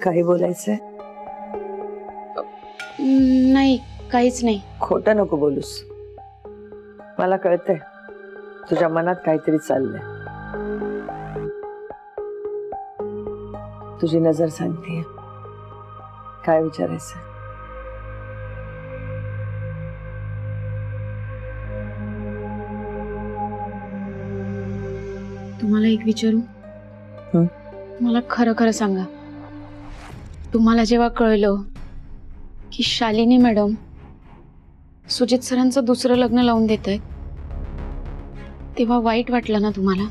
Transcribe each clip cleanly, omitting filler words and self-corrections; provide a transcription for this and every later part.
काही बोलायचंय? नाही, काहीच नाही. खोटं नको बोलूस. मला कळतंय तुझ्या मनात काहीतरी चाललंय. तुझी नजर सांगतेय. काय विचारायचं? तुम्हाला एक विचारू? मला खरं खरं सांगा, तुम्हाला जेव्हा कळलं की शालिनी मॅडम सुजित सरांचं दुसरं लग्न लावून देत आहेत, तेव्हा वाईट वाटलं ना तुम्हाला?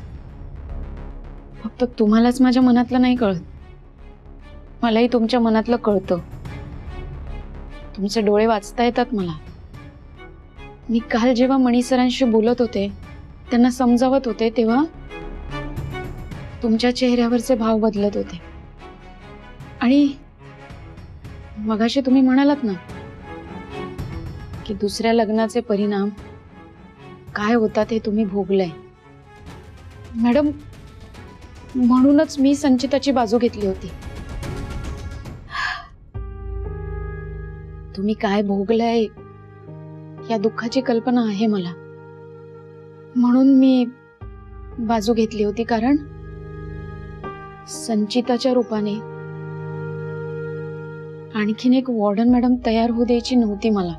फक्त तुम्हालाच माझ्या मनातलं नाही कळत, मलाही तुमच्या मनातलं कळतं. तुमचे डोळे वाचता येतात मला. मी काल जेव्हा मणी सरांशी बोलत होते, त्यांना समजावत होते, तेव्हा तुमच्या चेहऱ्यावरचे भाव बदलत होते. आणि मगाशी तुम्ही म्हणालात ना की दुसऱ्या लग्नाचे परिणाम काय होतात हे तुम्ही भोगलंय. मॅडम, म्हणूनच मी संचिताची बाजू घेतली होती. तुम्ही काय भोगलंय या दुःखाची कल्पना आहे मला, म्हणून मी बाजू घेतली होती. कारण संचिताच्या रूपाने आणखीन एक वॉर्डन मॅडम तयार होऊ द्यायची नव्हती मला.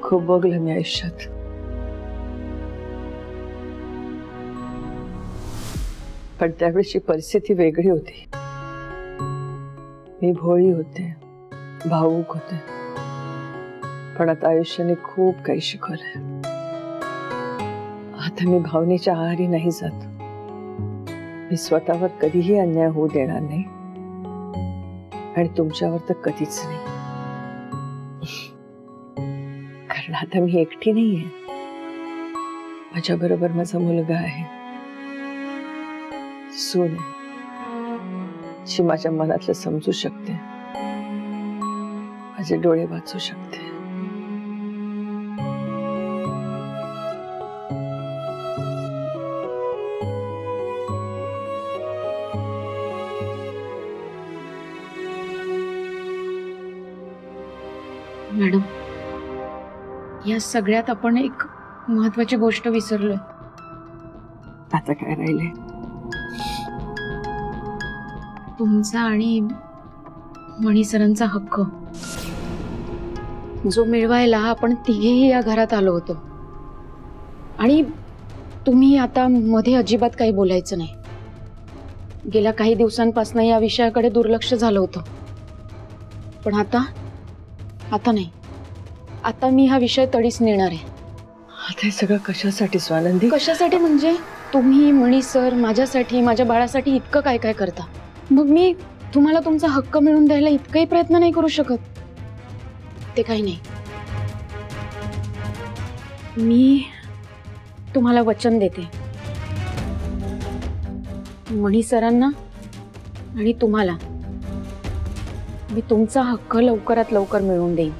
खूप भोगलं मी आयुष्यात. पण त्यावेळेची परिस्थिती वेगळी होती. मी भोळी होते, भावुक होते. पण आता आयुष्याने खूप काही शिकवलंय. आता मी भावनेच्या आहारी नाही जात. मी स्वतःवर कधीही अन्याय होऊ देणार नाही, आणि तुमच्यावर तर कधीच नाही. कारण आता मी एकटी नाहीये. माझ्या बरोबर माझा मुलगा आहे, सून आहे, जी माझ्या मनातलं समजू शकते, माझे डोळे वाचू शकते. मॅडम, या सगळ्यात आपण एक महत्वाची गोष्ट विसरलोय. आता काय राहिले? तुमचा आणि मणी सरांचा हक्क, जो मिळवायला आपण तिघेही या घरात आलो होतो. आणि तुम्ही आता मध्ये अजिबात काही बोलायचं नाही. गेल्या काही दिवसांपासून या विषयाकडे दुर्लक्ष झालं होतं. पण आता नाही. आता मी हा विषय तडीस नेणार आहे. आता हे सगळं कशासाठी स्वानंदी? कशासाठी म्हणजे तुम्ही, मणी सर, माझ्यासाठी, माझ्या बाळासाठी इतकं काय काय करता. मग मी तुम्हाला तुमचा हक्क मिळवून द्यायला इतकाही प्रयत्न नाही करू शकत? ते काही नाही. मी तुम्हाला वचन देते, मणी सरांना आणि तुम्हाला मी तुमचा हक्क लवकरात लवकर मिळवून देईन.